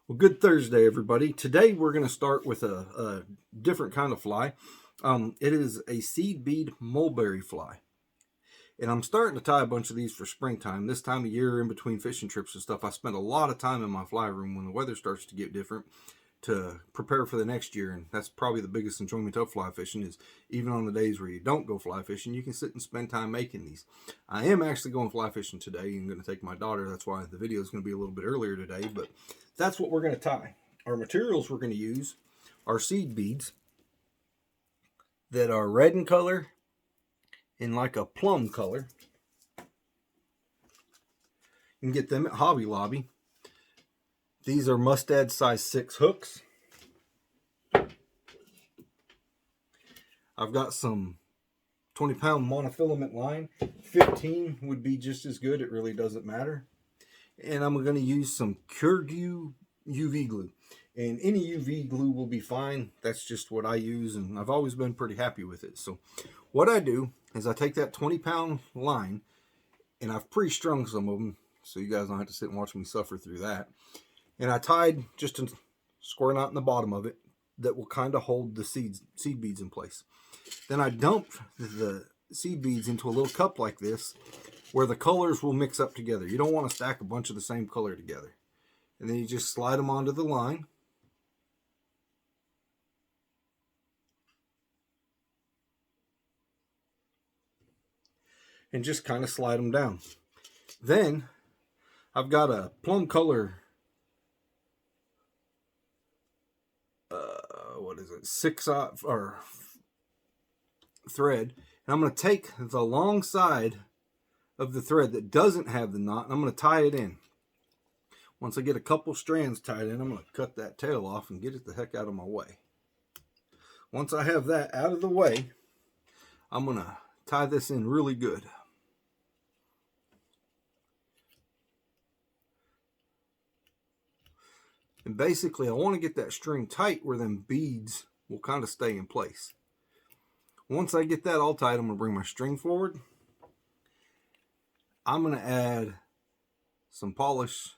Well, good Thursday, everybody. Today we're going to start with a different kind of fly. It is a seed bead mulberry fly. And I'm starting to tie a bunch of these for springtime. This time of year, in between fishing trips and stuff, I spend a lot of time in my fly room when the weather starts to get different to prepare for the next year. And that's probably the biggest enjoyment of fly fishing is even on the days where you don't go fly fishing, you can sit and spend time making these. I am actually going fly fishing today. I'm going to take my daughter. That's why the video is going to be a little bit earlier today. But that's what we're going to tie. Our materials we're going to use are seed beads that are red in color in like a plum color. You can get them at Hobby Lobby. These are mustad size 6 hooks. I've got some 20-pound monofilament line. 15 would be just as good. It really doesn't matter. And I'm going to use some Curgue UV glue. And any UV glue will be fine. That's just what I use, and I've always been pretty happy with it. So what I do is I take that 20-pound line, and I've pre-strung some of them, so you guys don't have to sit and watch me suffer through that. And I tied just a square knot in the bottom of it that will kind of hold the seed beads in place. Then I dump the seed beads into a little cup like this where the colors will mix up together. You don't want to stack a bunch of the same color together. And then you just slide them onto the line. And just kind of slide them down. Then I've got a plum color what is it, 6/0 or thread, and I'm going to take the long side of the thread that doesn't have the knot, and I'm going to tie it in. Once I get a couple strands tied in, I'm going to cut that tail off and get it the heck out of my way. Once I have that out of the way, I'm going to tie this in really good. And basically, I want to get that string tight where them beads will kind of stay in place. Once I get that all tight, I'm going to bring my string forward. I'm going to add some polish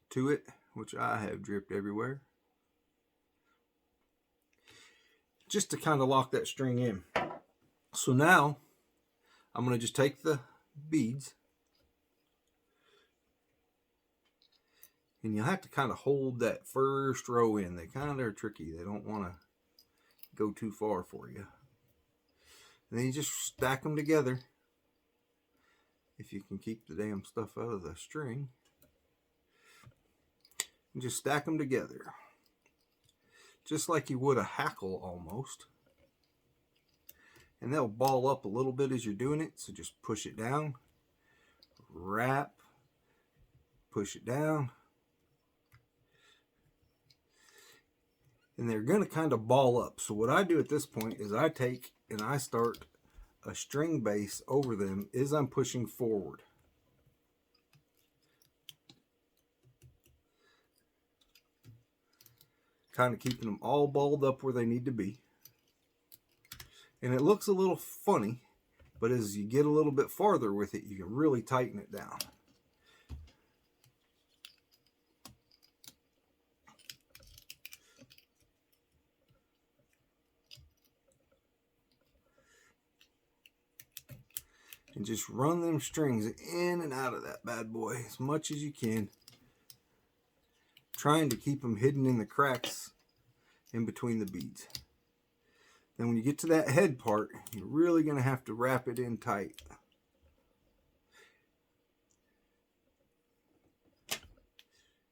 to it, which I have dripped everywhere, just to kind of lock that string in. So now, I'm going to just take the beads, and you'll have to kind of hold that first row in. They kind of are tricky. They don't want to go too far for you. And then you just stack them together. If you can keep the damn stuff out of the string. And just stack them together. Just like you would a hackle almost. And they'll ball up a little bit as you're doing it. So just push it down. Wrap. Push it down. And they're going to kind of ball up. So what I do at this point is I take and I start a string base over them as I'm pushing forward. Kind of keeping them all balled up where they need to be. And it looks a little funny, but as you get a little bit farther with it, you can really tighten it down. And just run them strings in and out of that bad boy as much as you can. Trying to keep them hidden in the cracks in between the beads. Then when you get to that head part, you're really going to have to wrap it in tight.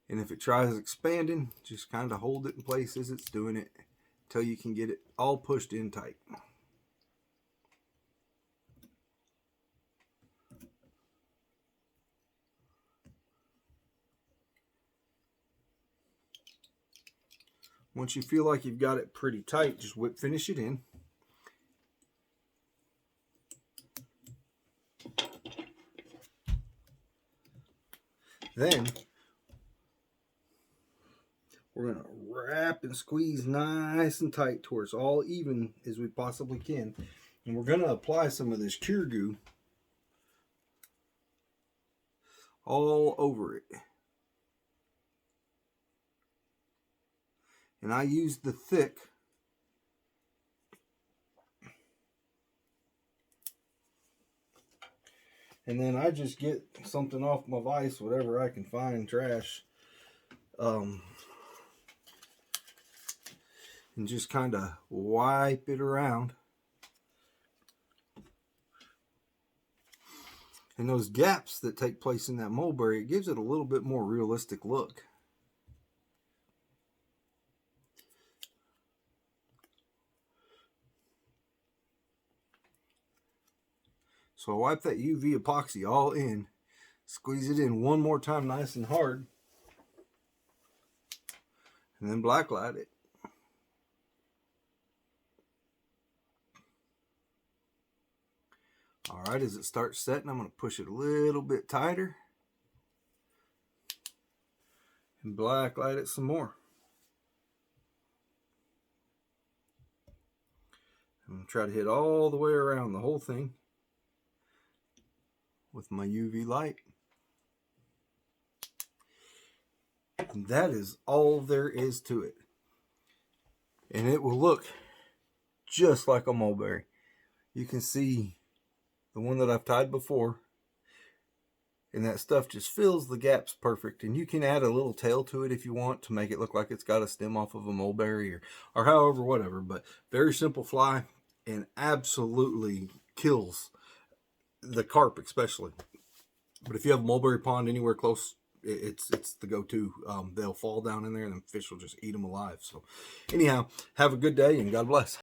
And if it tries expanding, just kind of hold it in place as it's doing it until you can get it all pushed in tight. Once you feel like you've got it pretty tight, just finish it in. Then we're going to wrap and squeeze nice and tight to where it's all even as we possibly can. And we're going to apply some of this Curgue all over it. and I use the thick. And then I just get something off my vise, whatever I can find, trash, and just kind of wipe it around. And those gaps that take place in that mulberry, it gives it a little bit more realistic look. So I wipe that UV epoxy all in, squeeze it in one more time nice and hard, and then blacklight it. All right, as it starts setting, I'm going to push it a little bit tighter and blacklight it some more. I'm going to try to hit all the way around the whole thing with my UV light. And that is all there is to it. And it will look just like a mulberry. You can see the one that I've tied before, and that stuff just fills the gaps perfect. And you can add a little tail to it if you want to make it look like it's got a stem off of a mulberry, or however, whatever. But very simple fly, and absolutely kills the carp especially. But if you have a mulberry pond anywhere close, it's the go-to. They'll fall down in there and the fish will just eat them alive. So anyhow, have a good day and God bless.